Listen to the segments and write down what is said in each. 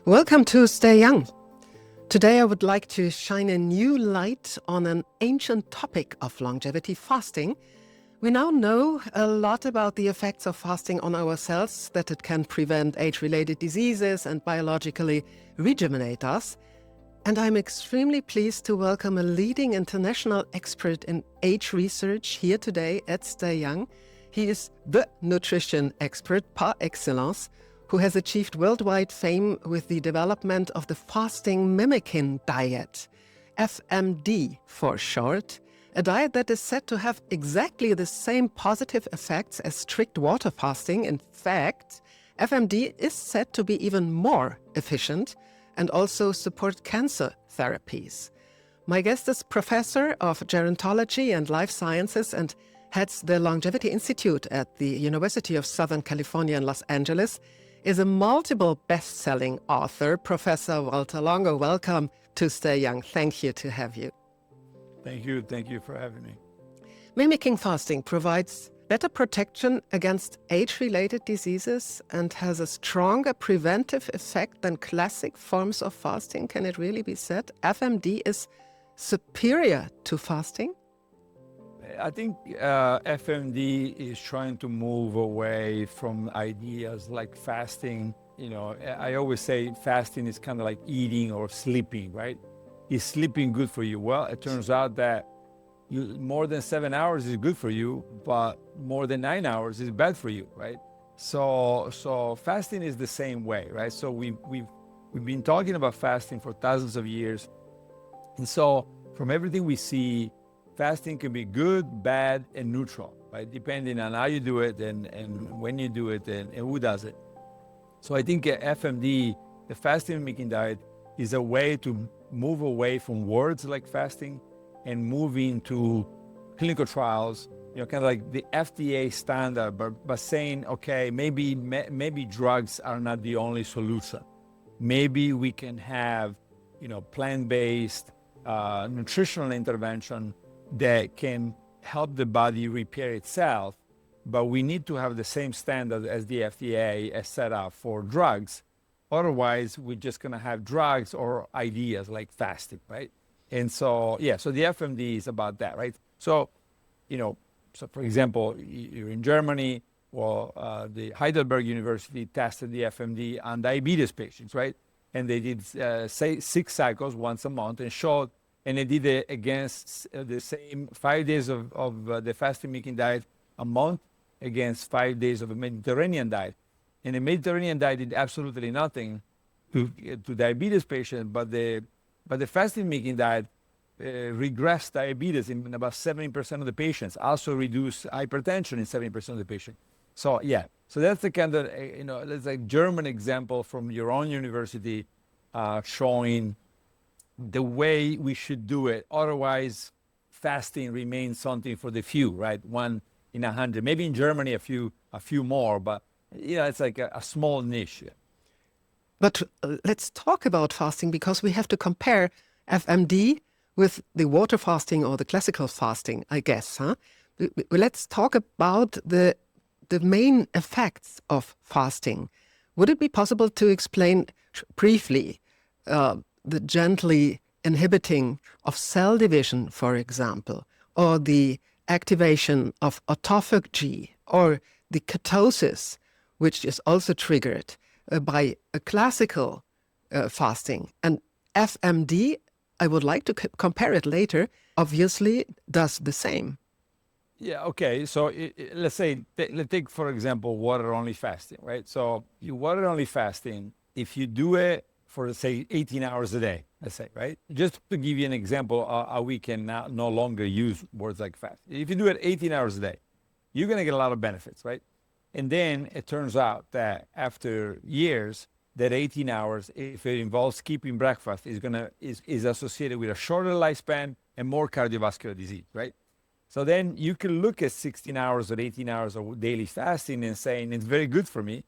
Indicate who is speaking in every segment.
Speaker 1: Welcome to Stay Young. Today I would like to shine a new light on an ancient topic of longevity, fasting. We now know a lot about the effects of fasting on our cells, that it can prevent age-related diseases and biologically rejuvenate us. And I'm extremely pleased to welcome a leading international expert in age research here today at Stay Young. He is the nutrition expert par excellence, who has achieved worldwide fame with the development of the Fasten-mimicking-Diät, FMD for short, a diet that is said to have exactly the same positive effects as strict water fasting. In fact, FMD is said to be even more efficient and also support cancer therapies. My guest is Professor of Gerontology and Life Sciences and heads the Longevity Institute at the University of Southern California in Los Angeles, is a multiple best-selling author. Professor Valter Longo, welcome to Stay Young. Thank you to have you.
Speaker 2: Thank you for having me.
Speaker 1: Mimicking fasting provides better protection against age-related diseases and has a stronger preventive effect than classic forms of fasting. Can it really be said FMD is superior to fasting?
Speaker 2: I think FMD is trying to move away from ideas like fasting. You know, I always say fasting is kind of like eating or sleeping, right? Is sleeping good for you? Well, it turns out that more than 7 hours is good for you, but more than 9 hours is bad for you, right? So fasting is the same way, right? So we've been talking about fasting for thousands of years, and so from everything we see, fasting can be good, bad, and neutral, right? Depending on how you do it and when you do it and who does it. So I think FMD, the fasting-mimicking diet, is a way to move away from words like fasting and move into clinical trials, you know, kind of like the FDA standard, but saying, okay, maybe drugs are not the only solution. Maybe we can have, you know, plant-based nutritional intervention that can help the body repair itself, but we need to have the same standard as the FDA has set up for drugs. Otherwise, we're just going to have drugs or ideas like fasting, right? And so, so the FMD is about that, right? So, you know, for example, you're in Germany, the Heidelberg University tested the FMD on diabetes patients, right? And they did 6 cycles once a month and showed. And they did it against the same 5 days of the fasting-mimicking diet a month against 5 days of a Mediterranean diet. And the Mediterranean diet did absolutely nothing to diabetes patients, but the fasting-mimicking diet regressed diabetes in about 70% of the patients, also reduced hypertension in 70% of the patients. So so that's the kind of, you know, that's a German example from your own university showing the way we should do it. Otherwise, fasting remains something for the few, right? 1 in 100. Maybe in Germany a few more, but you know, it's like a small niche.
Speaker 1: But let's talk about fasting, because we have to compare FMD with the water fasting or the classical fasting, I guess. Let's talk about the main effects of fasting. Would it be possible to explain briefly the gently inhibiting of cell division, for example, or the activation of autophagy, or the ketosis, which is also triggered by a classical fasting? And FMD, I would like to compare it later, obviously does the same.
Speaker 2: Yeah, okay. So let's take, for example, water-only fasting, right? So you water-only fasting, if you do it for, say, 18 hours a day, let's say, right? Just to give you an example, how we can now no longer use words like fast. If you do it 18 hours a day, you're going to get a lot of benefits, right? And then it turns out that after years, that 18 hours, if it involves skipping breakfast, is associated with a shorter lifespan and more cardiovascular disease, right? So then you can look at 16 hours or 18 hours of daily fasting and saying it's very good for me.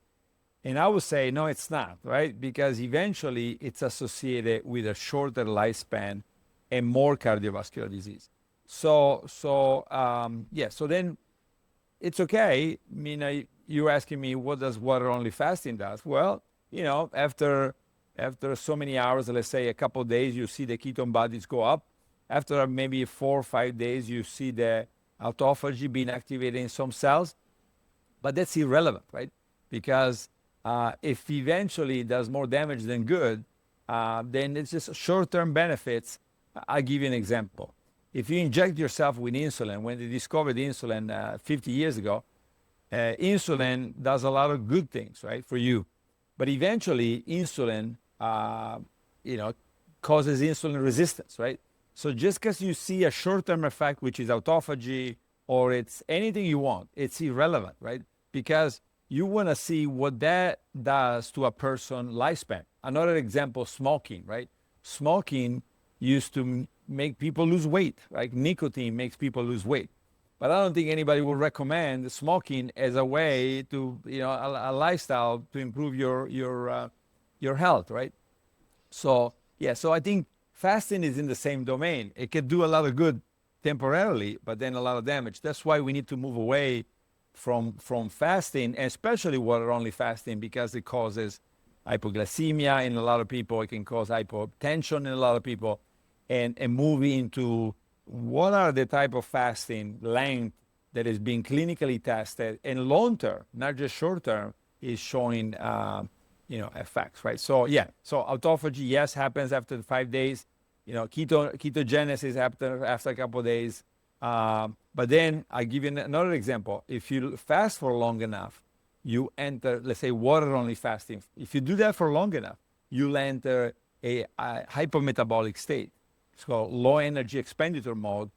Speaker 2: And I would say, no, it's not, right? Because eventually it's associated with a shorter lifespan and more cardiovascular disease. So then it's okay. I mean, you're asking me, what does water-only fasting does? Well, you know, after After so many hours, let's say a couple of days, you see the ketone bodies go up. After maybe 4 or 5 days, you see the autophagy being activated in some cells. But that's irrelevant, right? Because if eventually it does more damage than good, then it's just short-term benefits. I'll give you an example. If you inject yourself with insulin, when they discovered insulin 50 years ago, insulin does a lot of good things, right, for you. But eventually, insulin, causes insulin resistance, right? So just because you see a short-term effect, which is autophagy, or it's anything you want, it's irrelevant, right? Because you want to see what that does to a person's lifespan. Another example, smoking, right? Smoking used to make people lose weight, right? Nicotine makes people lose weight. But I don't think anybody would recommend smoking as a way to, a lifestyle to improve your health, right? So, so I think fasting is in the same domain. It can do a lot of good temporarily, but then a lot of damage. That's why we need to move away from fasting, and especially water-only fasting, because it causes hypoglycemia in a lot of people. It can cause hypotension in a lot of people, and move into what are the type of fasting length that is being clinically tested and long-term, not just short-term, is showing effects, right? So so autophagy, yes, happens after 5 days. Ketogenesis after a couple of days. But then I give you another example. If you fast for long enough, you enter, let's say, water-only fasting. If you do that for long enough, you'll enter a hypometabolic state. It's called low energy expenditure mode.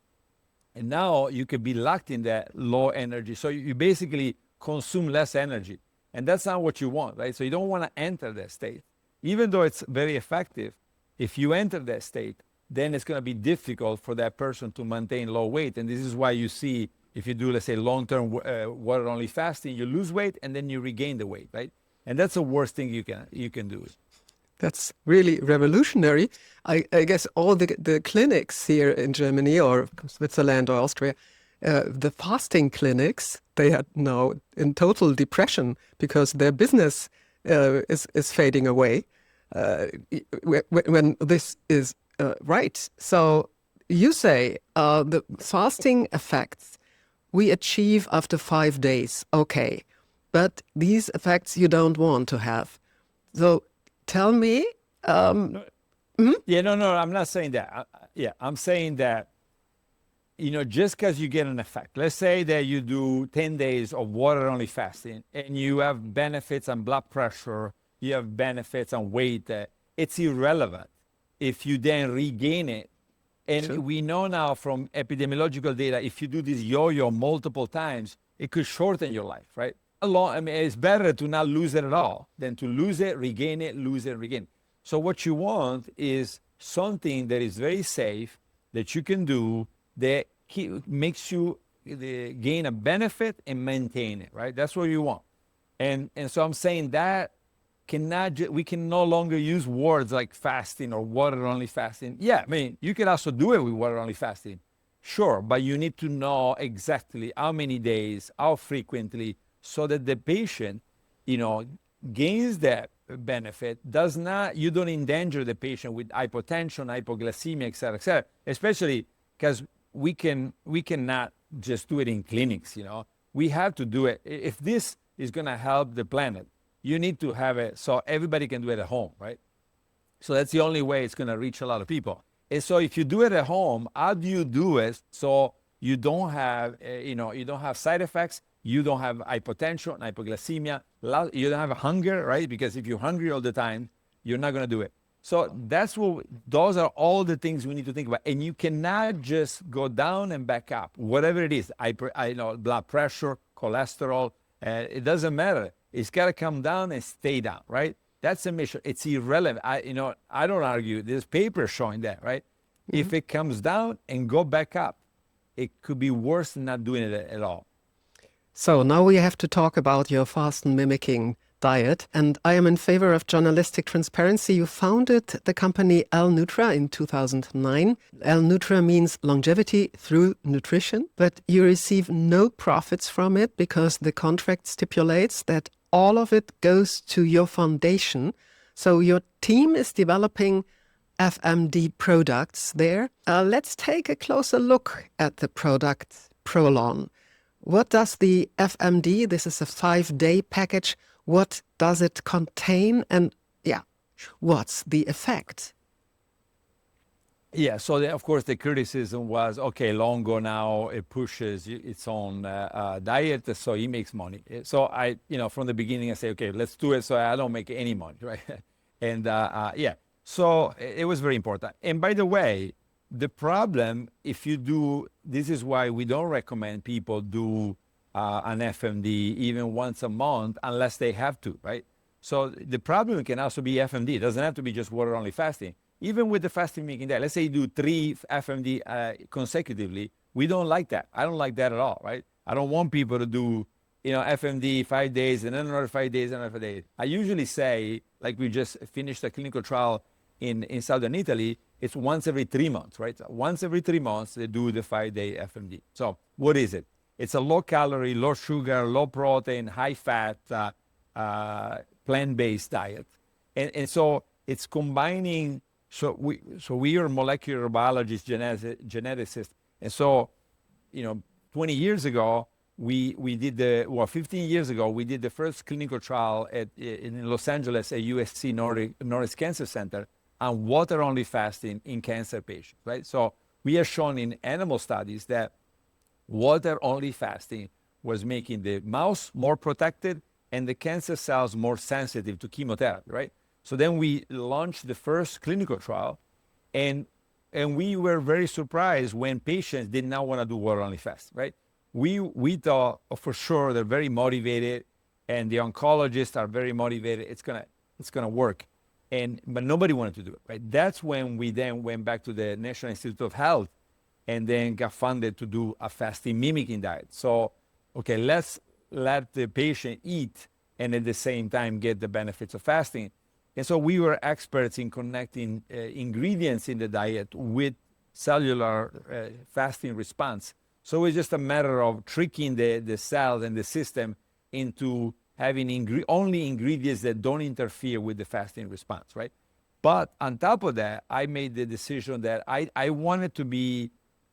Speaker 2: And now you can be locked in that low energy. So you basically consume less energy. And that's not what you want, right? So you don't want to enter that state. Even though it's very effective, if you enter that state, then it's going to be difficult for that person to maintain low weight. And this is why you see, if you do, let's say, long-term water-only fasting, you lose weight and then you regain the weight, right? And that's the worst thing you can do.
Speaker 1: That's really revolutionary. I guess all the clinics here in Germany or Switzerland or Austria, the fasting clinics, they are now in total depression because their business is fading away when this is right. So you say the fasting effects we achieve after 5 days, okay, but these effects you don't want to have. So tell me.
Speaker 2: No, I'm not saying that. I'm saying that, just because you get an effect, let's say that you do 10 days of water-only fasting and you have benefits on blood pressure, you have benefits on weight, it's irrelevant if you then regain it. And
Speaker 1: Sure.
Speaker 2: We know now from epidemiological data, if you do this yo-yo multiple times, it could shorten your life, right? It's better to not lose it at all than to lose it, regain it, lose it, regain it. So what you want is something that is very safe, that you can do, that makes you gain a benefit and maintain it, right? That's what you want. And so I'm saying that we can no longer use words like fasting or water-only fasting. Yeah, you can also do it with water-only fasting, sure, but you need to know exactly how many days, how frequently, so that the patient, gains that benefit, you don't endanger the patient with hypotension, hypoglycemia, et cetera, especially because we cannot just do it in clinics, We have to do it. If this is going to help the planet, you need to have it so everybody can do it at home, right? So that's the only way it's going to reach a lot of people. And so if you do it at home, how do you do it so you don't have, you don't have side effects, you don't have hypotension, hypoglycemia, you don't have hunger, right? Because if you're hungry all the time, you're not going to do it. So those are all the things we need to think about. And you cannot just go down and back up, whatever it is, blood pressure, cholesterol, it doesn't matter. It's got to come down and stay down, right? That's a mission. It's irrelevant. I don't argue. There's papers showing that, right? Mm-hmm. If it comes down and go back up, it could be worse than not doing it at all.
Speaker 1: So now we have to talk about your fasten-mimicking diet. And I am in favor of journalistic transparency. You founded the company L-Nutra in 2009. L-Nutra means longevity through nutrition, but you receive no profits from it because the contract stipulates that all of it goes to your foundation. So your team is developing FMD products there. Let's take a closer look at the product Prolon. What does the FMD, this is a 5-day package, what does it contain, and what's the effect?
Speaker 2: Yeah, so of course the criticism was, okay, Longo now it pushes its own diet, so he makes money. So I, from the beginning I say, okay, let's do it so I don't make any money, right? And so it was very important. And by the way, the problem, if you do, this is why we don't recommend people do an FMD even once a month unless they have to, right? So the problem can also be FMD. It doesn't have to be just water-only fasting. Even with the fasting-mimicking diet, let's say you do 3 FMD consecutively, we don't like that. I don't like that at all, right? I don't want people to do, FMD 5 days and then another 5 days and another 5 days. I usually say, like we just finished a clinical trial in southern Italy, it's once every 3 months, right? So once every 3 months, they do the 5-day FMD. So what is it? It's a low-calorie, low-sugar, low-protein, high-fat, plant-based diet. And so it's combining. So we are molecular biologists, geneticists. And so, 20 years ago, we did 15 years ago, we did the first clinical trial in Los Angeles at USC Norris Cancer Center on water-only fasting in cancer patients, right? So we have shown in animal studies that water-only fasting was making the mouse more protected and the cancer cells more sensitive to chemotherapy, right? So then we launched the first clinical trial, and we were very surprised when patients did not want to do water-only fast, right? We thought for sure they're very motivated, and the oncologists are very motivated. It's gonna work, but nobody wanted to do it, right? That's when we then went back to the National Institute of Health, and then got funded to do a fasting mimicking diet. So, okay, let's let the patient eat and at the same time get the benefits of fasting. And so we were experts in connecting ingredients in the diet with cellular fasting response. So it's just a matter of tricking the cells and the system into having only ingredients that don't interfere with the fasting response, right? But on top of that, I made the decision that I wanted to be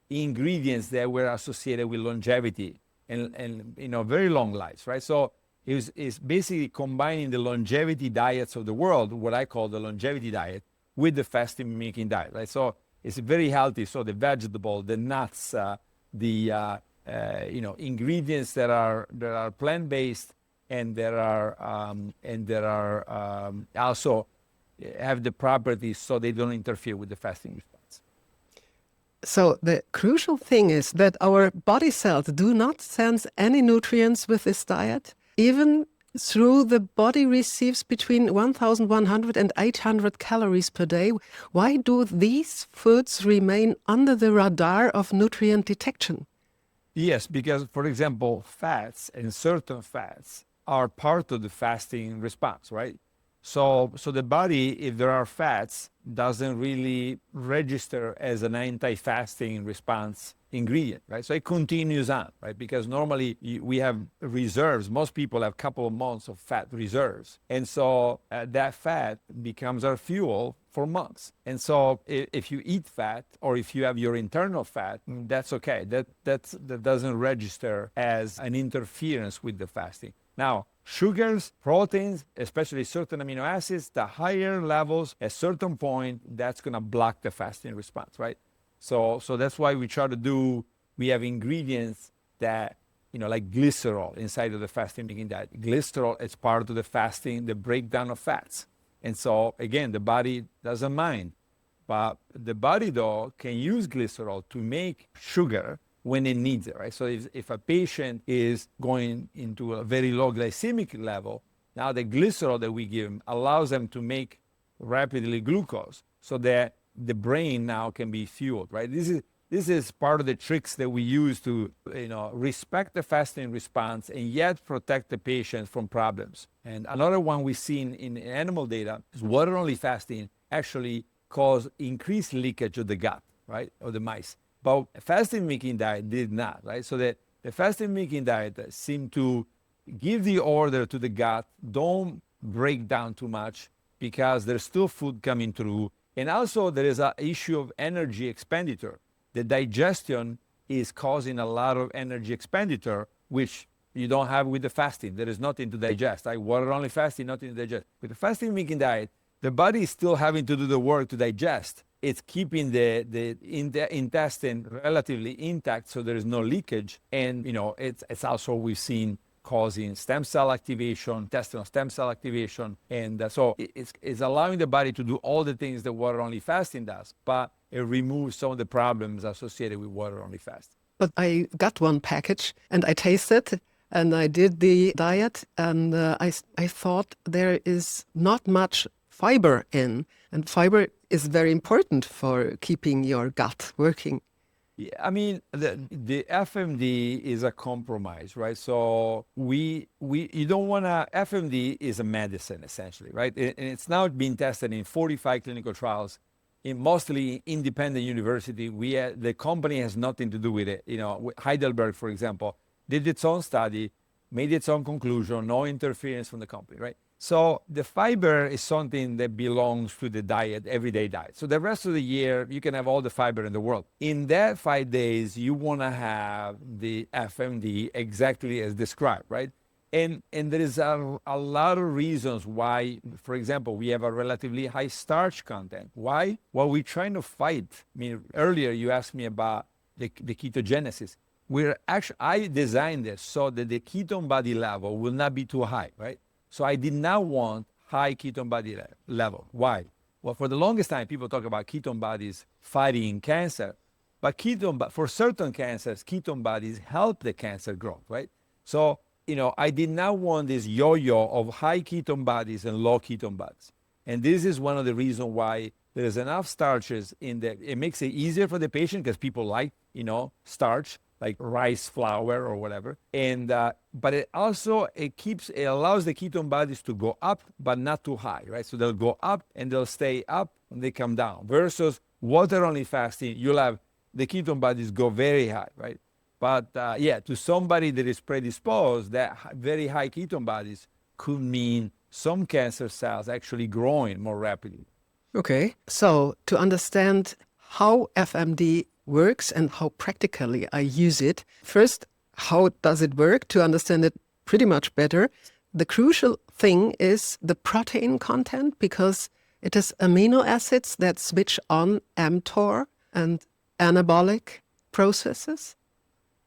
Speaker 2: ingredients that were associated with longevity and very long lives, right? So is basically combining the longevity diets of the world, what I call the longevity diet, with the fasting mimicking diet, right? So it's very healthy. So the vegetable, the nuts, the ingredients that are plant-based and that are also have the properties so they don't interfere with the fasting response.
Speaker 1: So the crucial thing is that our body cells do not sense any nutrients with this diet. Even through the body receives between 1,100 and 800 calories per day. Why do these foods remain under the radar of nutrient detection?
Speaker 2: Yes, because, for example, fats and certain fats are part of the fasting response, right? So the body, if there are fats, doesn't really register as an anti-fasting response ingredient, right? So it continues on, right? Because normally we have reserves. Most people have a couple of months of fat reserves. And so that fat becomes our fuel for months. And so if you eat fat or if you have your internal fat, that's okay. That doesn't register as an interference with the fasting. Now, sugars, proteins, especially certain amino acids, the higher levels at certain point, that's going to block the fasting response, right? So that's why we have ingredients that, like glycerol inside of the fasting mimicking diet. Glycerol is part of the fasting, the breakdown of fats. And so, again, the body doesn't mind. But the body, though, can use glycerol to make sugar when it needs it, right? So if a patient is going into a very low glycemic level, now the glycerol that we give them allows them to make rapidly glucose so that the brain now can be fueled, right? This is part of the tricks that we use to, respect the fasting response and yet protect the patient from problems. And another one we've seen in animal data is water-only fasting actually cause increased leakage of the gut, right, of the mice. But fasting mimicking diet did not, right? So that the fasting mimicking diet seemed to give the order to the gut, don't break down too much, because there's still food coming through. And also there is an issue of energy expenditure. The digestion is causing a lot of energy expenditure, which you don't have with the fasting. There is nothing to digest. Water only fasting, nothing to digest. With the fasting-mimicking diet, the body is still having to do the work to digest. It's keeping the intestine relatively intact, so there is no leakage. And it's also, we've seen, causing stem cell activation, intestinal stem cell activation. And so it's allowing the body to do all the things that water-only fasting does, but it removes some of the problems associated with water-only fasting.
Speaker 1: But I got one package and I tasted and I did the diet, and I thought there is not much fiber in, and fiber is very important for keeping your gut working.
Speaker 2: Yeah, I mean, the FMD is a compromise, right? So you don't want to, FMD is a medicine essentially, right? And it's now being tested in 45 clinical trials in mostly independent university. The company has nothing to do with it. Heidelberg, for example, did its own study, made its own conclusion, no interference from the company, right? So the fiber is something that belongs to the diet, everyday diet. So the rest of the year, you can have all the fiber in the world. In that 5 days, you want to have the FMD exactly as described, right? And there is a lot of reasons why, for example, we have a relatively high starch content. Why? Well, we're trying to fight. I mean, earlier you asked me about the ketogenesis. I designed this so that the ketone body level will not be too high, right? So I did not want high ketone body level. Why? Well, for the longest time, people talk about ketone bodies fighting cancer, but for certain cancers, ketone bodies help the cancer growth, right? So, I did not want this yo-yo of high ketone bodies and low ketone bodies. And this is one of the reasons why there's enough starches in there. It makes it easier for the patient because people like, starch, like rice flour or whatever. And but it also it allows the ketone bodies to go up, but not too high, right? So they'll go up and they'll stay up and they come down. Versus water-only fasting, you'll have the ketone bodies go very high, right? But to somebody that is predisposed, that very high ketone bodies could mean some cancer cells actually growing more rapidly.
Speaker 1: Okay, so to understand how FMD works and how practically I use it, first, how does it work? To understand it pretty much better, the crucial thing is the protein content, because it is amino acids that switch on mTOR and anabolic processes.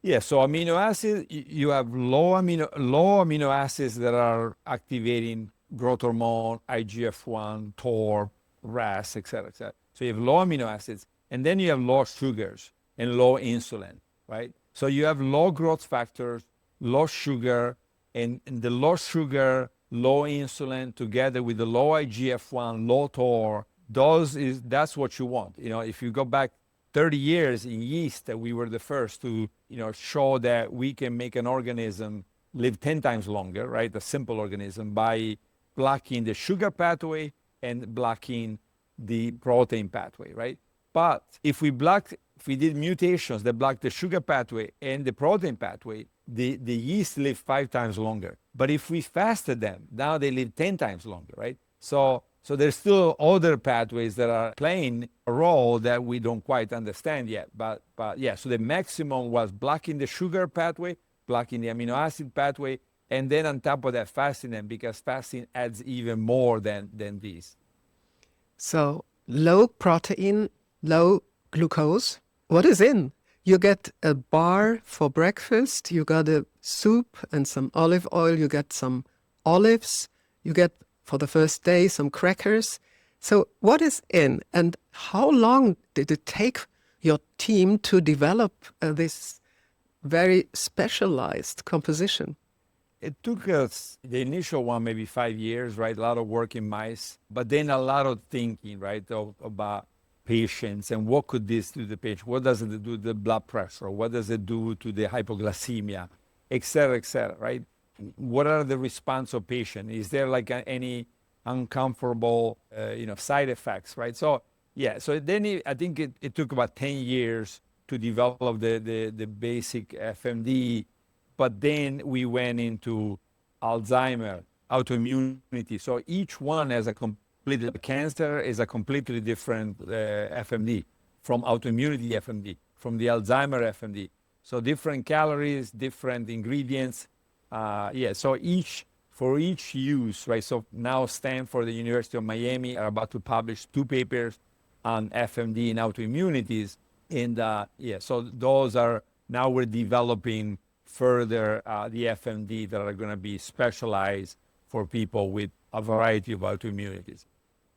Speaker 2: Yeah, so amino acids, you have low amino acids that are activating growth hormone, IGF-1, TOR, RAS, et cetera, et cetera. So you have low amino acids, and then you have low sugars and low insulin, right? So you have low growth factors, low sugar, and the low sugar, low insulin together with the low IGF-1, low TOR, that's what you want. If you go back 30 years in yeast, that we were the first to, show that we can make an organism live 10 times longer, right? A simple organism, by blocking the sugar pathway and blocking the protein pathway, right? But if we did mutations that block the sugar pathway and the protein pathway, the yeast live 5 times longer. But if we fasted them, now they live 10 times longer, right? So there's still other pathways that are playing a role that we don't quite understand yet. But yeah, so the maximum was blocking the sugar pathway, blocking the amino acid pathway, and then on top of that, fasting them, because fasting adds even more than these.
Speaker 1: So low protein, low glucose. What is in? You get a bar for breakfast, you got a soup and some olive oil, you get some olives, you get for the first day some crackers. So what is in, and how long did it take your team to develop this very specialized composition?
Speaker 2: It took us, the initial one, maybe 5 years, right? A lot of work in mice, but then a lot of thinking, right, about patients and what could this do to the patient? What does it do to the blood pressure? What does it do to the hypoglycemia, et cetera, right? What are the response of patient? Is there like any uncomfortable, side effects, right? So yeah, so then I think it took about 10 years to develop the basic FMD, but then we went into Alzheimer, autoimmunity. So each one has a Cancer is a completely different FMD from autoimmunity FMD, from the Alzheimer FMD. So different calories, different ingredients. So for each use, right? So now Stanford, the University of Miami are about to publish 2 papers on FMD and autoimmunities. And so those are, now we're developing further the FMD that are going to be specialized for people with a variety of autoimmunities.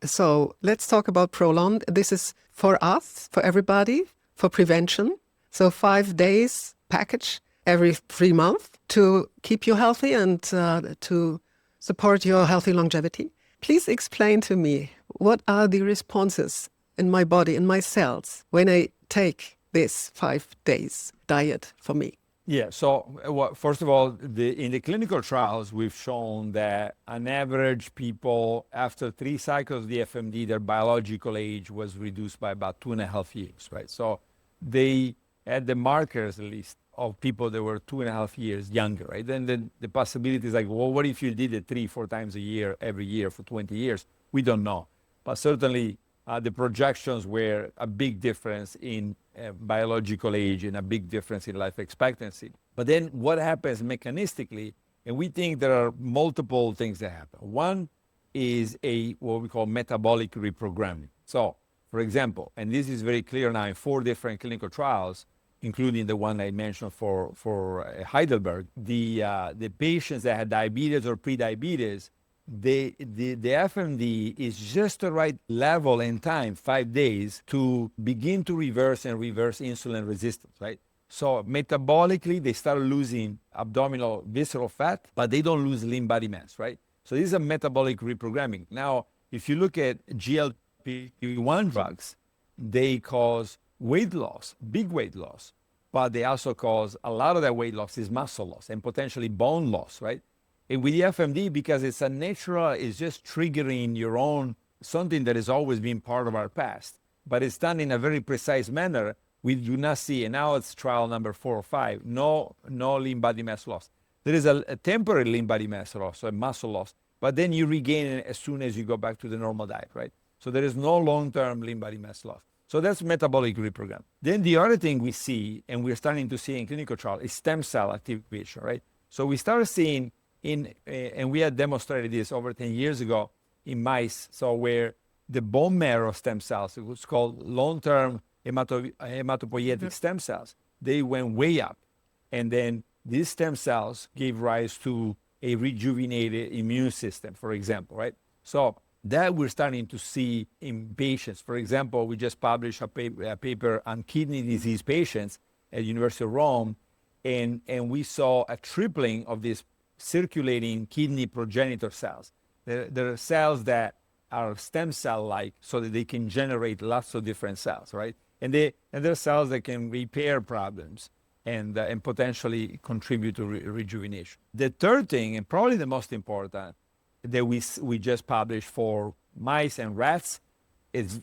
Speaker 1: So let's talk about Prolon. This is for us, for everybody, for prevention. So 5 days package every 3 months to keep you healthy and to support your healthy longevity. Please explain to me, what are the responses in my body, in my cells, when I take this 5 days diet for me?
Speaker 2: Yeah, so first of all, in the clinical trials, we've shown that on average, people after 3 cycles of the FMD, their biological age was reduced by about 2.5 years, right? So they had the markers, at least, of people that were 2.5 years younger, right? Then the possibility is like, well, what if you did it 3-4 times a year, every year for 20 years? We don't know. But certainly, the projections were a big difference in biological age and a big difference in life expectancy. But then what happens mechanistically, and we think there are multiple things that happen. One is what we call metabolic reprogramming. So, for example, and this is very clear now in 4 different clinical trials, including the one I mentioned for Heidelberg, the patients that had diabetes or pre-diabetes, the FMD is just the right level and time, 5 days, to begin to reverse insulin resistance, right? So metabolically, they start losing abdominal visceral fat, but they don't lose lean body mass, right? So this is a metabolic reprogramming. Now, if you look at GLP-1 drugs, they cause weight loss, big weight loss, but they also cause a lot of that weight loss is muscle loss and potentially bone loss, right? And with the FMD, because it's a natural, it's just triggering your own, something that has always been part of our past, but it's done in a very precise manner. We do not see, and now it's trial number 4 or 5, no lean body mass loss. There is a temporary lean body mass loss, so a muscle loss, but then you regain it as soon as you go back to the normal diet, right? So there is no long-term lean body mass loss. So that's metabolic reprogram. Then the other thing we see, and we're starting to see in clinical trial, is stem cell activation, right? So we started seeing and we had demonstrated this over 10 years ago in mice, so where the bone marrow stem cells, it was called long-term hematopoietic stem cells, they went way up. And then these stem cells gave rise to a rejuvenated immune system, for example, right? So that we're starting to see in patients. For example, we just published a paper on kidney disease patients at University of Rome, and we saw a tripling of these circulating kidney progenitor cells. There are cells that are stem cell-like so that they can generate lots of different cells, right? And there are cells that can repair problems and potentially contribute to rejuvenation. The third thing, and probably the most important, that we just published for mice and rats, is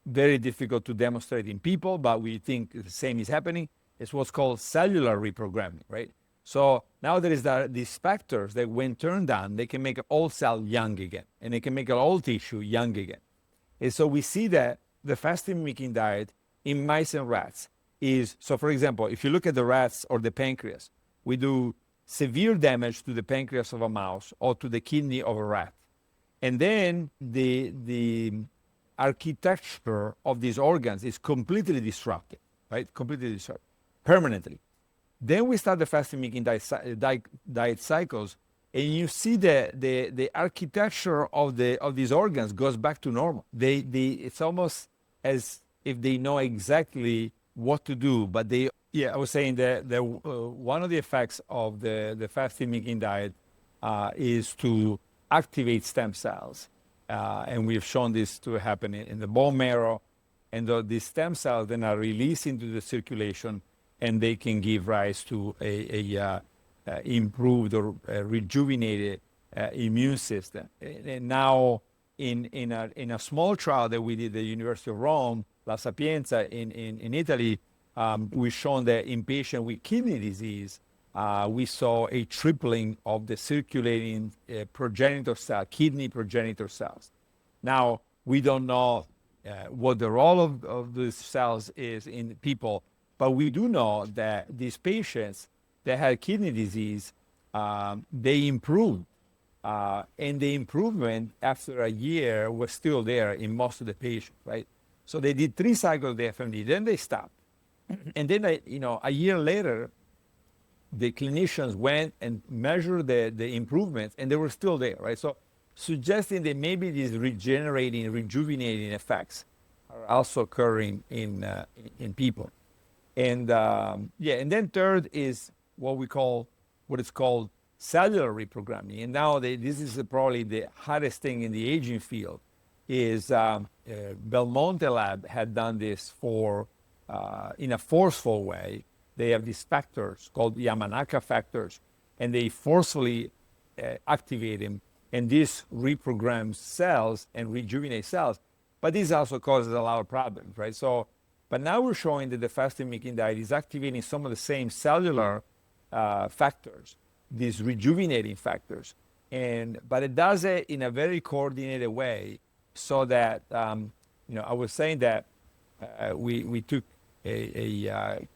Speaker 2: very difficult to demonstrate in people, but we think the same is happening. It's what's called cellular reprogramming, right? So now there is these factors that when turned on, they can make all cell young again, and they can make all tissue young again. And so we see that the fasting-mimicking diet in mice and rats is, so for example, if you look at the rats or the pancreas, we do severe damage to the pancreas of a mouse or to the kidney of a rat. And then the architecture of these organs is completely disrupted, right? Completely disrupted, permanently. Then we start the fasting-mimicking diet cycles, and you see the architecture of these organs goes back to normal. It's almost as if they know exactly what to do, but I was saying that one of the effects of the fasting-mimicking diet is to activate stem cells, and we've shown this to happen in the bone marrow, and these stem cells then are released into the circulation, and they can give rise to a improved or rejuvenated immune system. And now, in a small trial that we did at the University of Rome, La Sapienza in Italy, we've shown that in patients with kidney disease, we saw a tripling of the circulating kidney progenitor cells. Now, we don't know what the role of these cells is in people, but we do know that these patients that had kidney disease, they improved. And the improvement after a year was still there in most of the patients, right? So they did 3 cycles of the FMD, then they stopped. And then, a year later, the clinicians went and measured the improvements, and they were still there, right? So suggesting that maybe these regenerating, rejuvenating effects are also occurring in people. And and then third is what is called cellular reprogramming. And now this is probably the hottest thing in the aging field. Is Belmonte lab had done this in a forceful way. They have these factors called Yamanaka factors, and they forcefully activate them, and this reprograms cells and rejuvenate cells. But this also causes a lot of problems, right? So, but now we're showing that the fasting-mimicking diet is activating some of the same cellular factors, these rejuvenating factors, but it does it in a very coordinated way, so that I was saying that we took a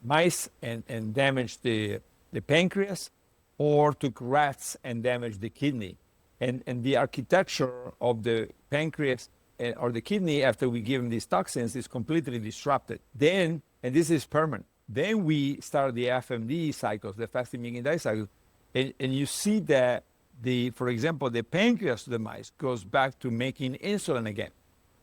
Speaker 2: mice and damaged the pancreas, or took rats and damaged the kidney, and the architecture of the pancreas or the kidney after we give them these toxins is completely disrupted. Then, and this is permanent, then we start the FMD cycles, the fasting-mimicking diet cycles, and you see that for example, the pancreas of the mice goes back to making insulin again.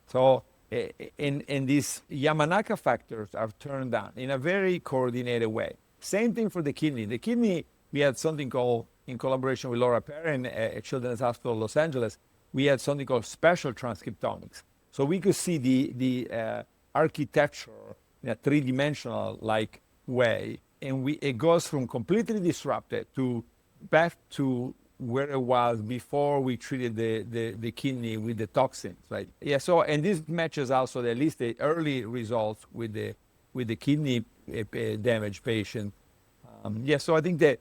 Speaker 2: So, and these Yamanaka factors are turned down in a very coordinated way. Same thing for the kidney. The kidney, we had something called, in collaboration with Laura Perrin at Children's Hospital Los Angeles, we had something called special transcriptomics. So we could see the architecture in a three-dimensional like way, and it goes from completely disrupted to back to where it was before we treated the kidney with the toxins, right? Yeah. So, and this matches also at least the early results with the kidney damaged patient. So I think that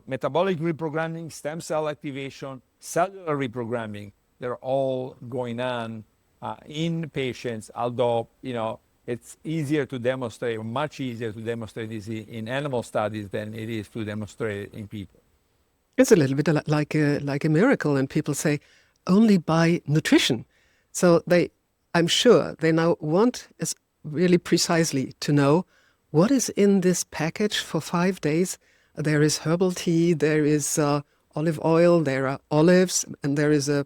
Speaker 2: metabolic reprogramming, stem cell activation, cellular reprogramming, they're all going on in patients. Although it's easier to demonstrate, much easier to demonstrate this in animal studies than it is to demonstrate it in people.
Speaker 1: It's a little bit like a miracle, and people say only by nutrition. So I'm sure they now want really precisely to know what is in this package for 5 days. There is herbal tea, there is olive oil, there are olives, and there is a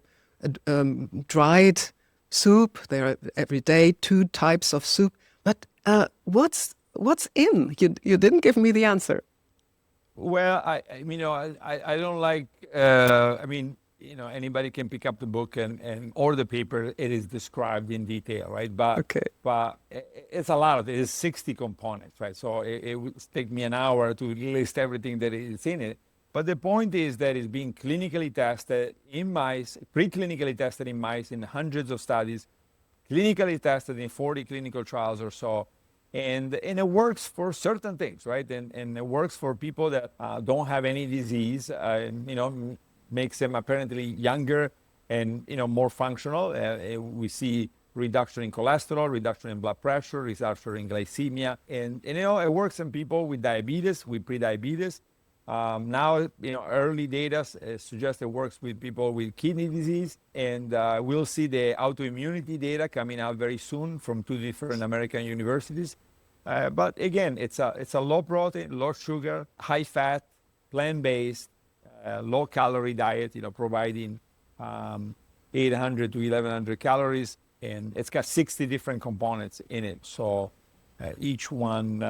Speaker 1: dried soup. There are every day 2 types of soup. But what's in? You didn't give me the answer.
Speaker 2: Well, I don't like, anybody can pick up the book and or the paper. It is described in detail, right? But it's a lot of it. It's 60 components, right? So it would take me an hour to list everything that is in it. But the point is that it's being clinically tested in mice, preclinically tested in mice in hundreds of studies, clinically tested in 40 clinical trials or so. And it works for certain things, right? And it works for people that don't have any disease, makes them apparently younger and, more functional. We see reduction in cholesterol, reduction in blood pressure, reduction in glycemia. And it works in people with diabetes, with prediabetes. Now, early data suggests it works with people with kidney disease, and we'll see the autoimmunity data coming out very soon from 2 different American universities. But again, it's a low protein, low sugar, high fat, plant-based, low calorie diet, providing 800 to 1100 calories, and it's got 60 different components in it. So each one,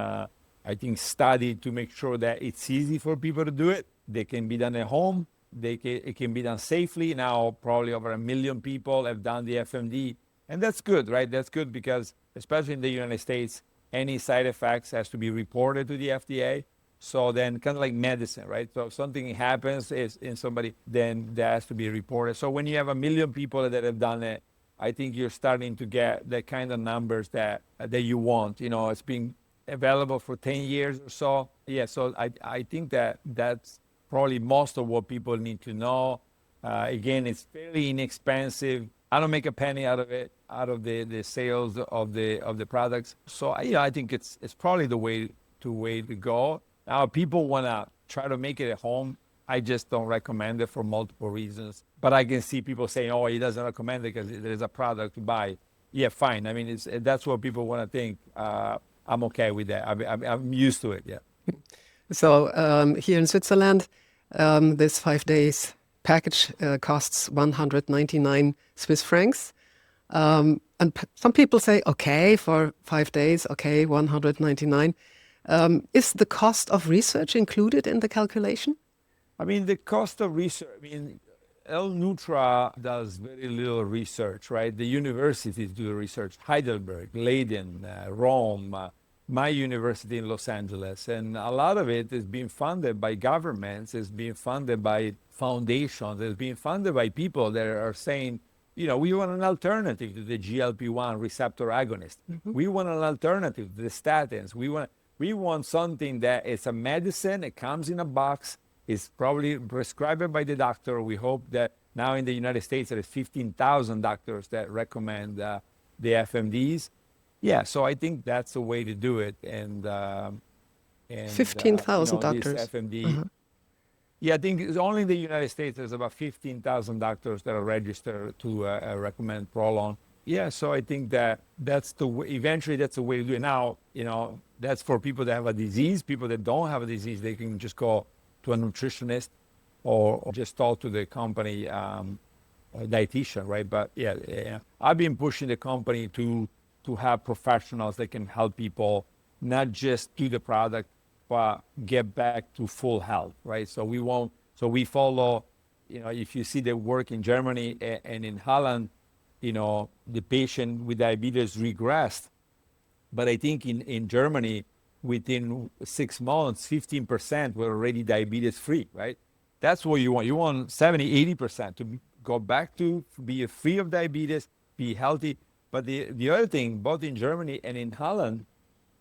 Speaker 2: I think, studied to make sure that it's easy for people to do it. They can be done at home. It can be done safely. Now, probably over 1 million people have done the FMD. And that's good, right? That's good because, especially in the United States, any side effects has to be reported to the FDA. So then kind of like medicine, right? So if something happens in somebody, then that has to be reported. So when you have 1 million people that have done it, I think you're starting to get the kind of numbers that you want. It's been available for 10 years or so. Yeah, so I think that's probably most of what people need to know. Again, it's fairly inexpensive. I don't make a penny out of it, out of the sales of the products. So I think it's probably the way to go. Now, people want to try to make it at home. I just don't recommend it for multiple reasons. But I can see people saying, "Oh, he doesn't recommend it because there's a product to buy." Yeah, fine. I mean, that's what people want to think. I'm okay with that. I'm used to it. Yeah.
Speaker 1: So here in Switzerland, this 5 days package costs 199 Swiss francs. And some people say, okay, for 5 days, okay, 199. Is the cost of research included in the calculation?
Speaker 2: I mean, the cost of research, El Nutra does very little research, right? The universities do the research. Heidelberg, Leiden, Rome, my university in Los Angeles. And a lot of it is being funded by governments, it's being funded by foundations, it's being funded by people that are saying, we want an alternative to the GLP-1 receptor agonist. We want an alternative to the statins. We want something that is a medicine, it comes in a box, is probably prescribed by the doctor. We hope that now in the United States there is 15,000 doctors that recommend the FMDs. Yeah, so I think that's the way to do it. And
Speaker 1: 15,000 doctors.
Speaker 2: This FMD. Yeah, I think it's only in the United States there's about 15,000 doctors that are registered to recommend Prolon. Yeah, so I think that's the way, eventually that's the way to do it. Now, that's for people that have a disease. People that don't have a disease, they can just go to a nutritionist or just talk to the company dietitian, right? But yeah, I've been pushing the company to have professionals that can help people not just do the product, but get back to full health, right? So we follow, if you see the work in Germany and in Holland, the patient with diabetes regressed. But I think in Germany, within 6 months, 15% were already diabetes free, right? That's what you want. You want 70, 80% to go back to be free of diabetes, be healthy. But the other thing, both in Germany and in Holland,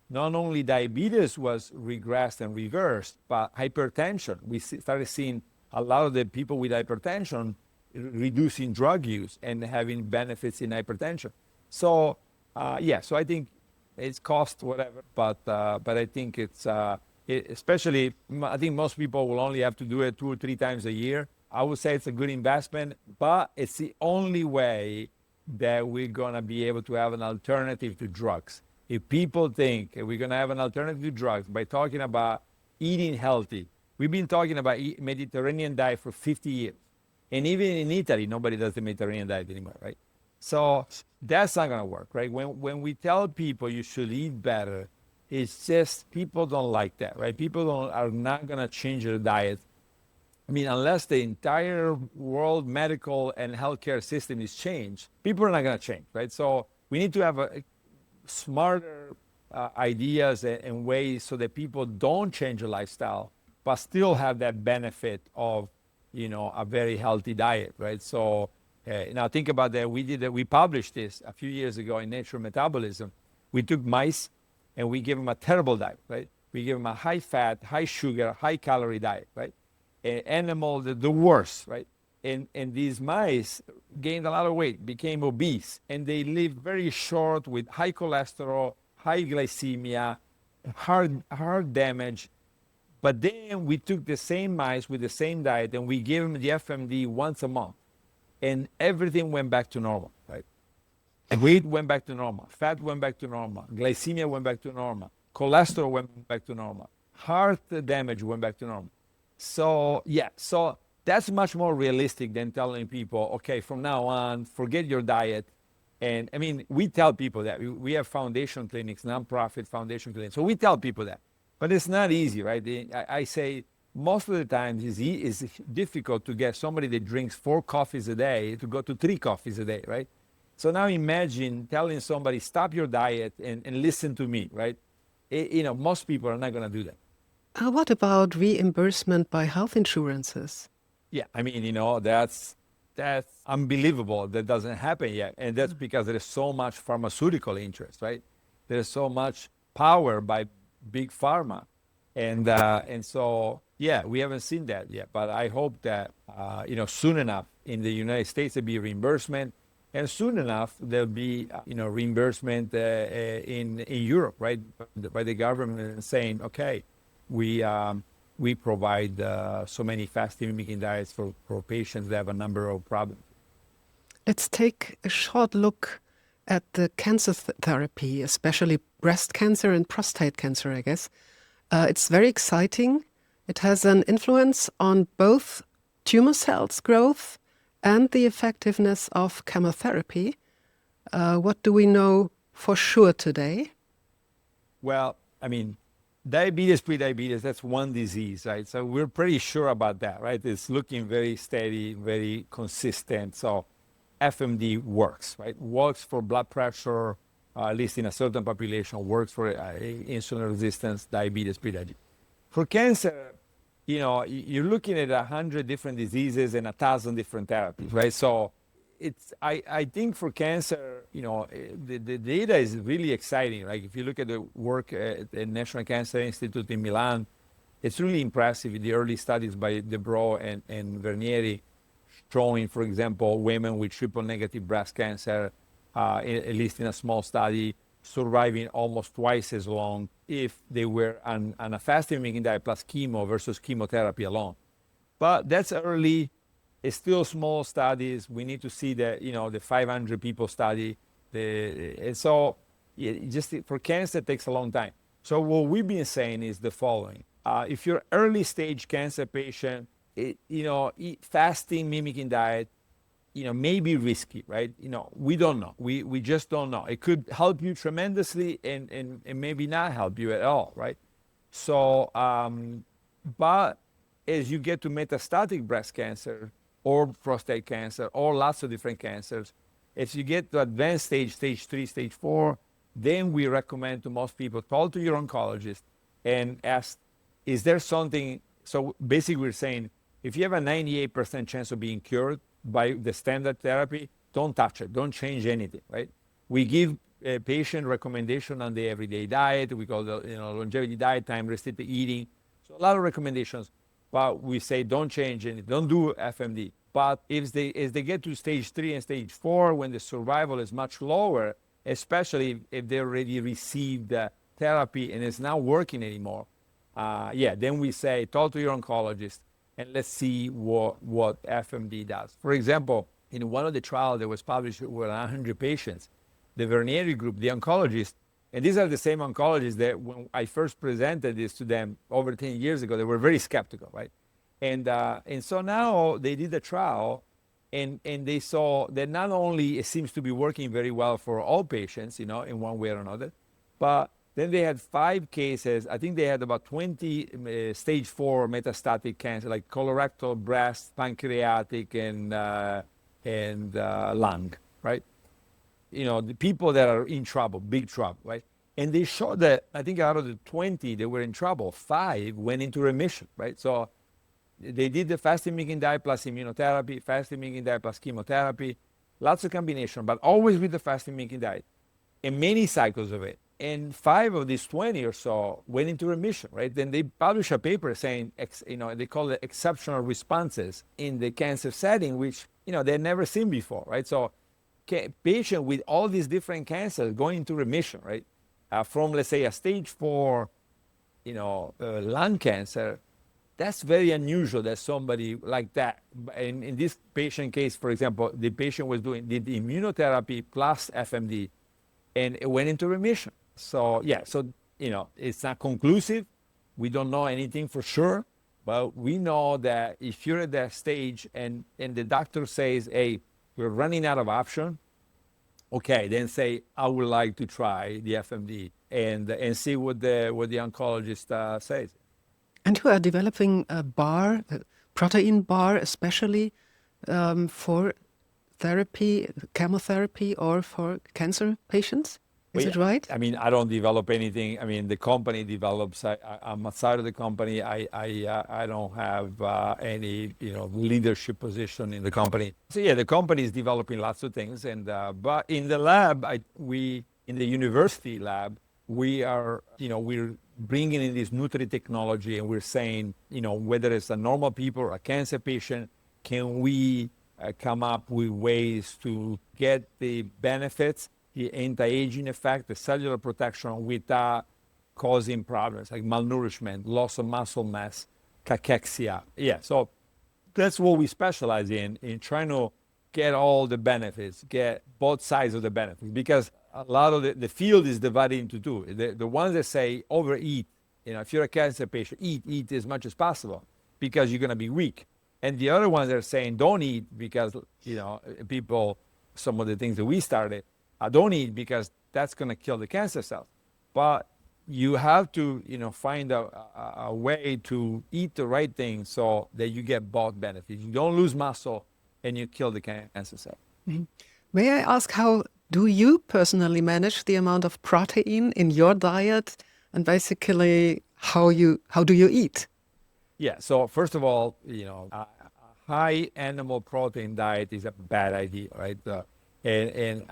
Speaker 2: not only diabetes was regressed and reversed, but hypertension. We started seeing a lot of the people with hypertension reducing drug use and having benefits in hypertension. So, so I think it's cost whatever, but I think especially, I think most people will only have to do it 2 or 3 times a year. I would say it's a good investment, but it's the only way that we're going to be able to have an alternative to drugs. If people think we're going to have an alternative to drugs by talking about eating healthy, we've been talking about Mediterranean diet for 50 years. And even in Italy, nobody does the Mediterranean diet anymore, right? So that's not going to work, right? When we tell people you should eat better, it's just people don't like that, right? People are not going to change their diet. Unless the entire world medical and healthcare system is changed, people are not going to change, right? So we need to have smarter ideas and ways so that people don't change their lifestyle, but still have that benefit of, a very healthy diet, right? So now think about that. We published this a few years ago in Nature Metabolism. We took mice and we gave them a terrible diet, right? We gave them a high fat, high sugar, high calorie diet, right? Animal, the worst, right? And these mice gained a lot of weight, became obese, and they lived very short with high cholesterol, high glycemia, heart damage. But then we took the same mice with the same diet and we gave them the FMD once a month, and everything went back to normal, right? Weight went back to normal, fat went back to normal, glycemia went back to normal, cholesterol went back to normal, heart damage went back to normal. So that's much more realistic than telling people, okay, from now on, forget your diet. And we tell people that. We have foundation clinics, nonprofit foundation clinics. So we tell people that. But it's not easy, right? I say most of the time it's difficult to get somebody that drinks 4 coffees a day to go to 3 coffees a day, right? So now imagine telling somebody, stop your diet and listen to me, right? Most people are not going to do that.
Speaker 1: What about reimbursement by health insurances?
Speaker 2: Yeah, that's unbelievable. That doesn't happen yet. And that's because there is so much pharmaceutical interest, right? There's so much power by big pharma. And so, we haven't seen that yet. But I hope that, soon enough, in the United States, there'll be reimbursement. And soon enough, there'll be, reimbursement in Europe, right, by the government saying, okay, we provide so many fasting-mimicking diets for patients that have a number of problems.
Speaker 1: Let's take a short look at the cancer therapy, especially breast cancer and prostate cancer, I guess. It's very exciting. It has an influence on both tumor cells growth and the effectiveness of chemotherapy. What do we know for sure today?
Speaker 2: Well, diabetes, prediabetes, that's one disease, right? So we're pretty sure about that, right? It's looking very steady, very consistent. So FMD works, right? Works for blood pressure, at least in a certain population, works for insulin resistance, diabetes, prediabetes. For cancer, you're looking at 100 different diseases and 1,000 different therapies, right? So I think for cancer, the data is really exciting. Like if you look at the work at the National Cancer Institute in Milan, it's really impressive. The early studies by Debro and Vernieri showing, for example, women with triple-negative breast cancer, at least in a small study, surviving almost twice as long if they were on a fasting-mimicking diet plus chemo versus chemotherapy alone. But that's early. It's still small studies. We need to see the 500 people study. And so just for cancer, it takes a long time. So what we've been saying is the following. If you're early stage cancer patient, eat fasting mimicking diet, may be risky, right? We don't know. We just don't know. It could help you tremendously and maybe not help you at all, right? So, but as you get to metastatic breast cancer or prostate cancer or lots of different cancers, if you get to advanced stage 3, stage 4, then we recommend to most people, talk to your oncologist and ask, is there something? So basically we're saying, if you have a 98% chance of being cured by the standard therapy, don't touch it, don't change anything, right? We give a patient recommendation on the everyday diet. We call the longevity diet, time restricted eating. So a lot of recommendations, but we say don't change anything, don't do FMD. But as they get to stage 3 and stage 4, when the survival is much lower, especially if they already received therapy and it's not working anymore, then we say talk to your oncologist and let's see what FMD does. For example, in one of the trials that was published with 100 patients, the Vernieri group, the oncologist, and these are the same oncologists that when I first presented this to them over 10 years ago, they were very skeptical, right? And so now they did a trial and they saw that not only it seems to be working very well for all patients, in one way or another, but then they had 5 cases. I think they had about 20 stage 4 metastatic cancer, like colorectal, breast, pancreatic, and lung, right? The people that are in trouble, big trouble, right? And they showed that, I think out of the 20 that were in trouble, 5 went into remission, right? So they did the fasting-mimicking diet plus immunotherapy, fasting-mimicking diet plus chemotherapy, lots of combination, but always with the fasting-mimicking diet, and many cycles of it. And 5 of these 20 or so went into remission, right? Then they published a paper saying, they call it exceptional responses in the cancer setting, which, they'd never seen before, right? So patient with all these different cancers going into remission, right? From, let's say, a stage 4, lung cancer, that's very unusual that somebody like that. In this patient case, for example, the patient did immunotherapy plus FMD, and it went into remission. So it's not conclusive. We don't know anything for sure, but we know that if you're at that stage and the doctor says, hey, we're running out of option, okay, then say, I would like to try the FMD and see what the oncologist says.
Speaker 1: And you are developing a protein bar, especially for therapy, chemotherapy, or for cancer patients? Is it right?
Speaker 2: I don't develop anything. The company develops. I'm outside of the company. I don't have any leadership position in the company. So the company is developing lots of things. But in the lab, in the university lab, we are we're bringing in this Nutri technology, and we're saying whether it's a normal people or a cancer patient, can we come up with ways to get the benefits, the anti-aging effect, the cellular protection without causing problems like malnourishment, loss of muscle mass, cachexia. Yeah, so that's what we specialize in trying to get all the benefits, get both sides of the benefits, because a lot of the field is divided into two. The ones that say overeat, if you're a cancer patient, eat as much as possible because you're going to be weak. And the other ones are saying don't eat because, people, some of the things that we started, don't eat because that's going to kill the cancer cells. But you have to, find a way to eat the right thing so that you get both benefits. You don't lose muscle and you kill the cancer cell.
Speaker 1: Mm-hmm. May I ask, how do you personally manage the amount of protein in your diet, and basically how do you eat?
Speaker 2: Yeah, so first of all, a high animal protein diet is a bad idea, right? And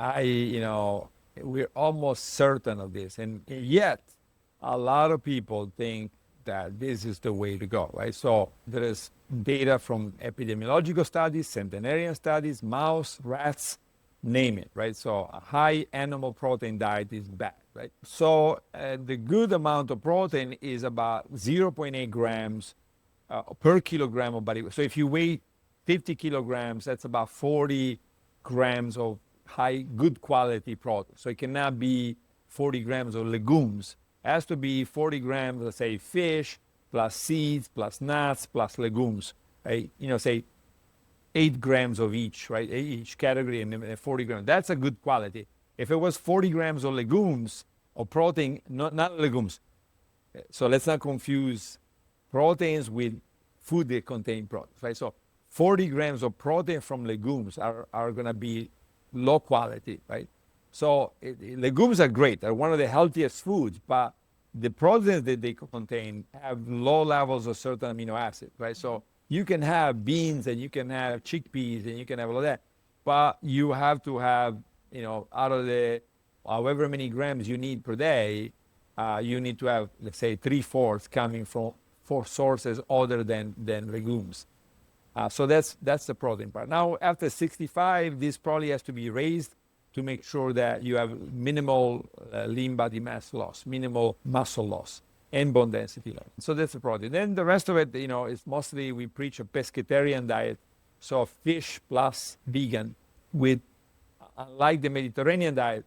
Speaker 2: we're almost certain of this. And yet, a lot of people think that this is the way to go, right? So there is data from epidemiological studies, centenarian studies, mouse, rats, name it, right? So a high animal protein diet is bad, right? So the good amount of protein is about 0.8 grams per kilogram of body weight. So if you weigh 50 kilograms, that's about 40 grams of high, good quality protein. So it cannot be 40 grams of legumes. It has to be 40 grams, let's say, fish, plus seeds, plus nuts, plus legumes. Right? Say 8 grams of each, right? Each category, and then 40 grams. That's a good quality. If it was 40 grams of legumes, or protein, not legumes. So let's not confuse proteins with food that contain proteins, right? So 40 grams of protein from legumes are going to be low quality, right? So legumes are great. They're one of the healthiest foods, but the proteins that they contain have low levels of certain amino acids, right? So you can have beans and you can have chickpeas and you can have all of that, but you have to have, out of the however many grams you need per day, you need to have, let's say, 3/4 coming from 4 sources other than legumes. So that's the protein part. Now, after 65, this probably has to be raised to make sure that you have minimal lean body mass loss, minimal muscle loss, and bone density loss. So that's the protein. Then the rest of it, is mostly we preach a pescatarian diet, so fish plus vegan, with, unlike the Mediterranean diet,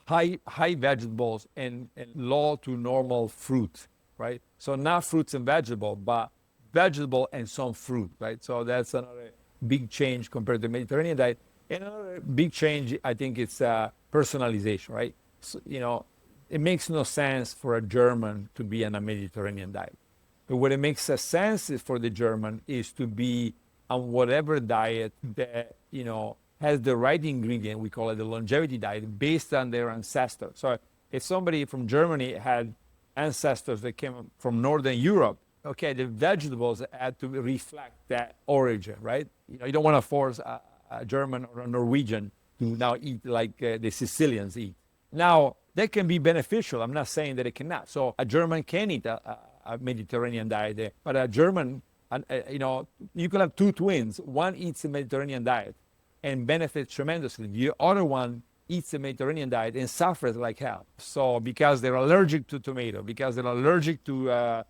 Speaker 2: high vegetables and low to normal fruit, right? So not fruits and vegetables, but vegetable and some fruit, right? So that's another big change compared to the Mediterranean diet. And another big change, I think, it's personalization, right? So, it makes no sense for a German to be on a Mediterranean diet. But what it makes sense for the German is to be on whatever diet that, has the right ingredient. We call it the longevity diet, based on their ancestors. So if somebody from Germany had ancestors that came from Northern Europe, okay, the vegetables had to reflect that origin, right? You don't want to force a German or a Norwegian to now eat like the Sicilians eat. Now, that can be beneficial. I'm not saying that it cannot. So a German can eat a Mediterranean diet, but a German, you can have 2 twins. One eats the Mediterranean diet and benefits tremendously. The other one eats the Mediterranean diet and suffers like hell. So because they're allergic to tomato, because they're allergic to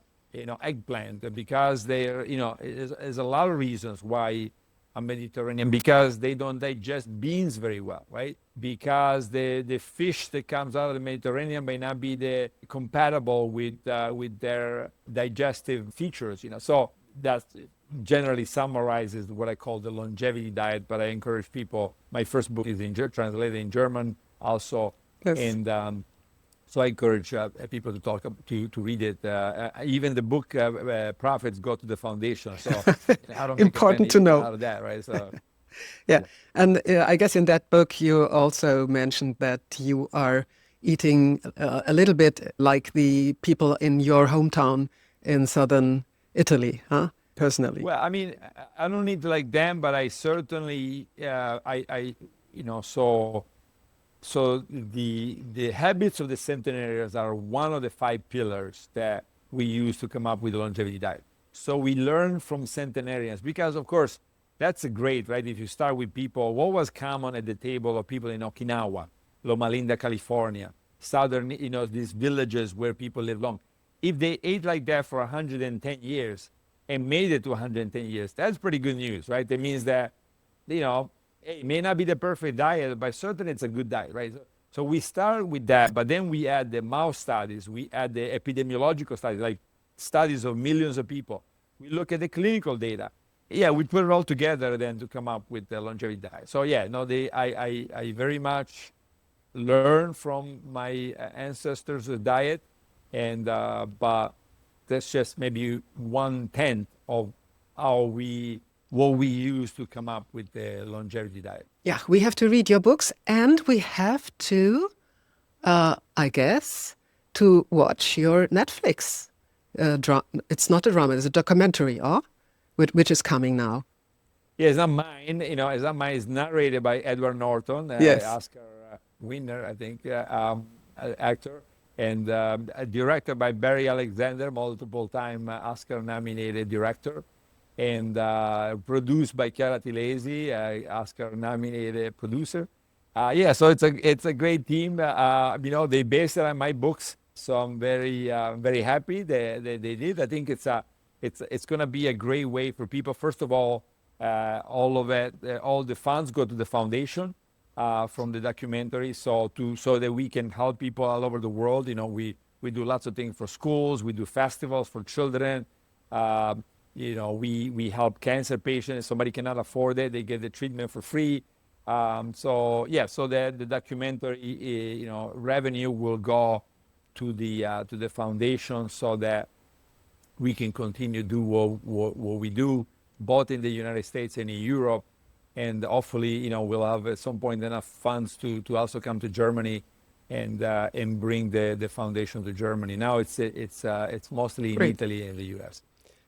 Speaker 2: eggplant, because they're, there's a lot of reasons why a Mediterranean, because they don't digest beans very well, right? Because the fish that comes out of the Mediterranean may not be compatible with their digestive features, So that generally summarizes what I call the longevity diet, but I encourage people. My first book is translated in German also, yes. And so I encourage people to read it. Even the book Profits go to the foundation. So I don't
Speaker 1: important to know
Speaker 2: out of that, right? So
Speaker 1: yeah, and I guess in that book you also mentioned that you are eating a little bit like the people in your hometown in southern Italy, huh? Personally.
Speaker 2: Well, I mean, I don't need to like them, but I certainly, So the habits of the centenarians are one of the 5 pillars that we use to come up with the longevity diet. So we learn from centenarians because, of course, that's great, right? If you start with people, what was common at the table of people in Okinawa, Loma Linda, California, southern, these villages where people live long. If they ate like that for 110 years and made it to 110 years, that's pretty good news, right? That means that, it may not be the perfect diet, but certainly it's a good diet, right? So we start with that, but then we add the mouse studies, we add the epidemiological studies, like studies of millions of people. We look at the clinical data. Yeah, we put it all together then to come up with the longevity diet. So yeah, I very much learn from my ancestors' diet, and but that's just maybe 1/10 of what we use to come up with the longevity diet.
Speaker 1: Yeah, we have to read your books, and we have to, I guess, to watch your Netflix. It's not a drama; it's a documentary, which is coming now.
Speaker 2: Yeah, it's not mine. It's not mine. It's narrated by Edward Norton,
Speaker 1: Yes.
Speaker 2: Oscar winner, I think, actor, and directed by Barry Alexander, multiple-time Oscar-nominated director, and produced by Chiara Tilesi, Oscar-nominated producer. Yeah, so it's a great team. They based it on my books, so I'm very happy they did. I think it's going to be a great way for people. First of all of it, all the funds go to the foundation from the documentary, so that we can help people all over the world. We do lots of things for schools. We do festivals for children. We help cancer patients. Somebody cannot afford it, they get the treatment for free. So the documentary, revenue will go to the foundation, so that we can continue to do what we do, both in the United States and in Europe. And hopefully, we'll have at some point enough funds to also come to Germany and bring the foundation to Germany. Now it's mostly in
Speaker 1: Great.
Speaker 2: Italy and the US.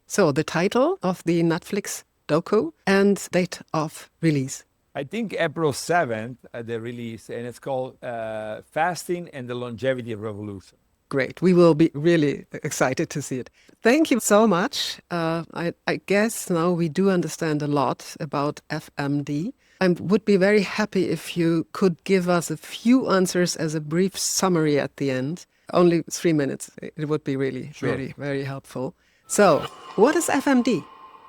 Speaker 1: So the title of the Netflix docu and date of release.
Speaker 2: I think April 7th, the release, and it's called Fasting and the Longevity Revolution.
Speaker 1: Great. We will be really excited to see it. Thank you so much. I guess now we do understand a lot about FMD. I would be very happy if you could give us a few answers as a brief summary at the end. Only 3 minutes. It would be really,
Speaker 2: Sure.
Speaker 1: very, very helpful. So, what is FMD?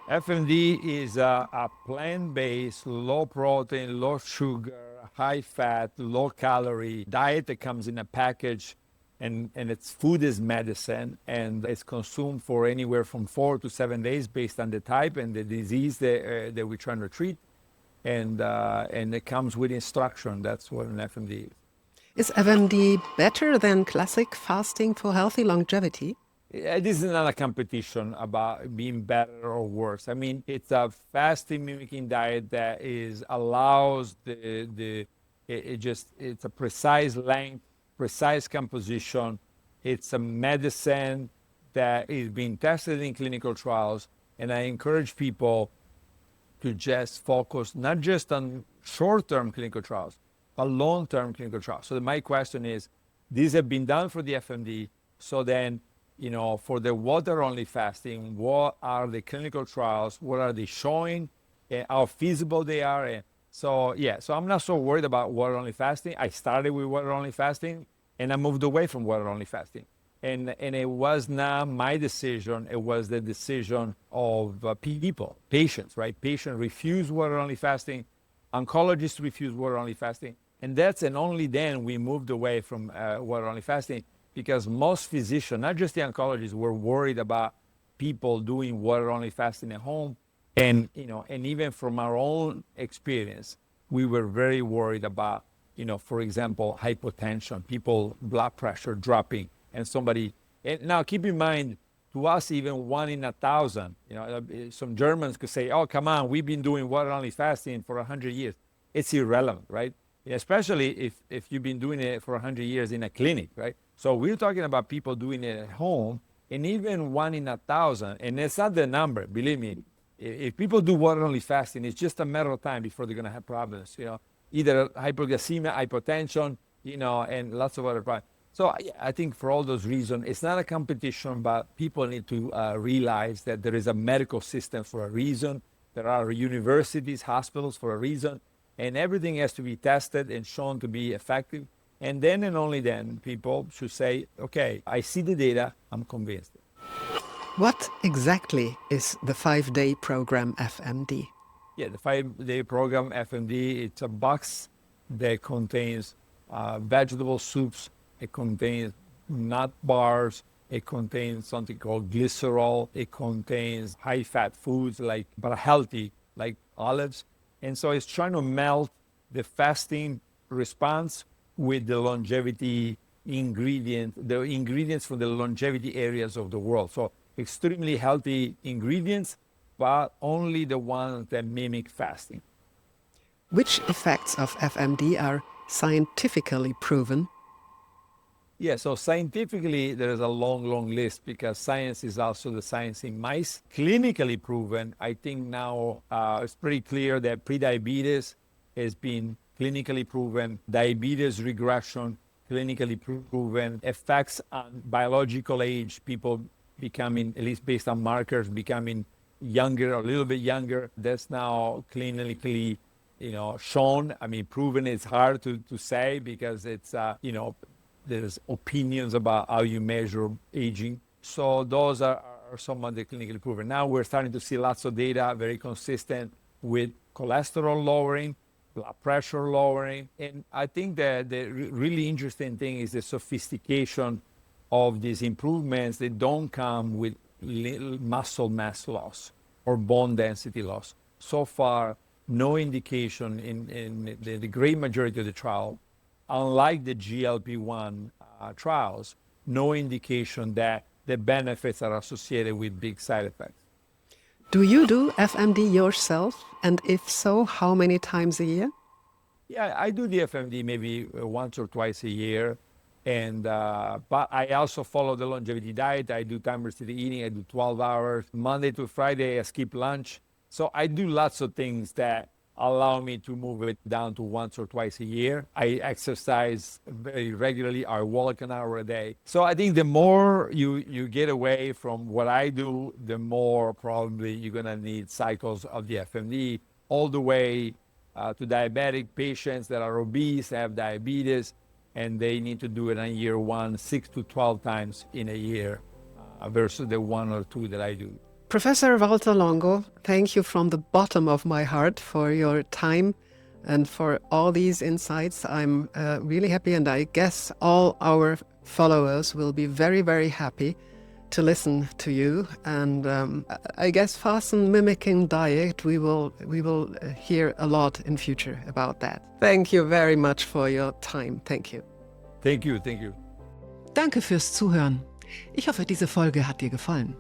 Speaker 2: FMD is a plant-based, low-protein, low-sugar, high-fat, low-calorie diet that comes in a package, and its food is medicine, and it's consumed for anywhere from 4 to 7 days based on the type and the disease that we're trying to treat, and it comes with instruction. That's what an FMD is.
Speaker 1: Is FMD better than classic fasting for healthy longevity?
Speaker 2: This is not a competition about being better or worse. I mean, it's a fasting mimicking diet that allows it's a precise length, precise composition. It's a medicine that is being tested in clinical trials, and I encourage people to just focus not just on short-term clinical trials, but long-term clinical trials. So my question is, these have been done for the FMD, so then, for the water-only fasting, what are the clinical trials? What are they showing? How feasible they are? So I'm not so worried about water-only fasting. I started with water-only fasting, and I moved away from water-only fasting. And it was not my decision. It was the decision of patients, right? Patients refuse water-only fasting. Oncologists refuse water-only fasting. And only then we moved away from water-only fasting, because most physicians, not just the oncologists, were worried about people doing water-only fasting at home. And, and even from our own experience, we were very worried about, for example, hypotension, people blood pressure dropping, and now keep in mind, to us, even 1 in 1,000, some Germans could say, oh, come on, we've been doing water-only fasting for 100 years. It's irrelevant, right? Especially if you've been doing it for 100 years in a clinic, right? So we're talking about people doing it at home, and even 1 in 1,000, and it's not the number, believe me. If people do water-only fasting, it's just a matter of time before they're going to have problems, either hypoglycemia, hypotension, and lots of other problems. So I think for all those reasons, it's not a competition, but people need to realize that there is a medical system for a reason, There are universities, hospitals for a reason, and everything has to be tested and shown to be effective. And then and only then people should say, okay, I see the data, I'm convinced.
Speaker 1: What exactly is the 5-day program FMD?
Speaker 2: Yeah, the 5-day program FMD, it's a box that contains vegetable soups, it contains nut bars, it contains something called glycerol, it contains high-fat foods but healthy, like olives. And so it's trying to melt the fasting response with the longevity the ingredients from the longevity areas of the world. So extremely healthy ingredients, but only the ones that mimic fasting.
Speaker 1: Which effects of FMD are scientifically proven?
Speaker 2: Yeah, so scientifically, there is a long list because science is also the science in mice. Clinically proven, I think now it's pretty clear that prediabetes has been clinically proven, diabetes regression, clinically proven, effects on biological age, people becoming, at least based on markers, becoming younger, a little bit younger. That's now clinically shown. I mean, proven is hard to say because it's, there's opinions about how you measure aging. So those are some of the clinically proven. Now we're starting to see lots of data, very consistent with cholesterol lowering, blood pressure lowering. And I think that the really interesting thing is the sophistication of these improvements. They don't come with little muscle mass loss or bone density loss. So far, no indication in the great majority of the trial, unlike the GLP-1 trials, no indication that the benefits are associated with big side effects.
Speaker 1: Do you do FMD yourself? And if so, how many times a year?
Speaker 2: Yeah, I do the FMD maybe once or twice a year. And but I also follow the longevity diet. I do time-restricted eating. I do 12 hours. Monday to Friday, I skip lunch. So I do lots of things that allow me to move it down to once or twice a year. I exercise very regularly. I walk an hour a day. So I think the more you get away from what I do, the more probably you're going to need cycles of the FMD, all the way to diabetic patients that are obese, have diabetes, and they need to do it on year 1, 6 to 12 times in a year versus the 1 or 2 that I do.
Speaker 1: Professor Valter Longo, thank you from the bottom of my heart for your time and for all these insights. I'm really happy, and I guess all our followers will be very, very happy to listen to you. And I guess Fasten-mimicking-Diät, we will hear a lot in future about that. Thank you very much for your time. Thank you.
Speaker 2: Thank you, thank you.
Speaker 1: Danke fürs Zuhören. Ich hoffe, diese Folge hat dir gefallen.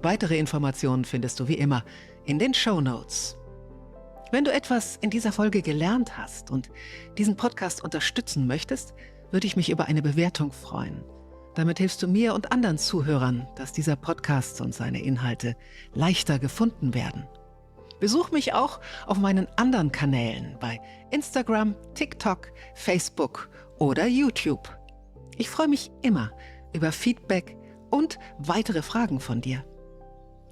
Speaker 1: Weitere Informationen findest du wie immer in den Shownotes. Wenn du etwas in dieser Folge gelernt hast und diesen Podcast unterstützen möchtest, würde ich mich über eine Bewertung freuen. Damit hilfst du mir und anderen Zuhörern, dass dieser Podcast und seine Inhalte leichter gefunden werden. Besuch mich auch auf meinen anderen Kanälen bei Instagram, TikTok, Facebook oder YouTube. Ich freue mich immer über Feedback und weitere Fragen von dir.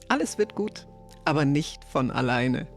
Speaker 1: Alles wird gut, aber nicht von alleine.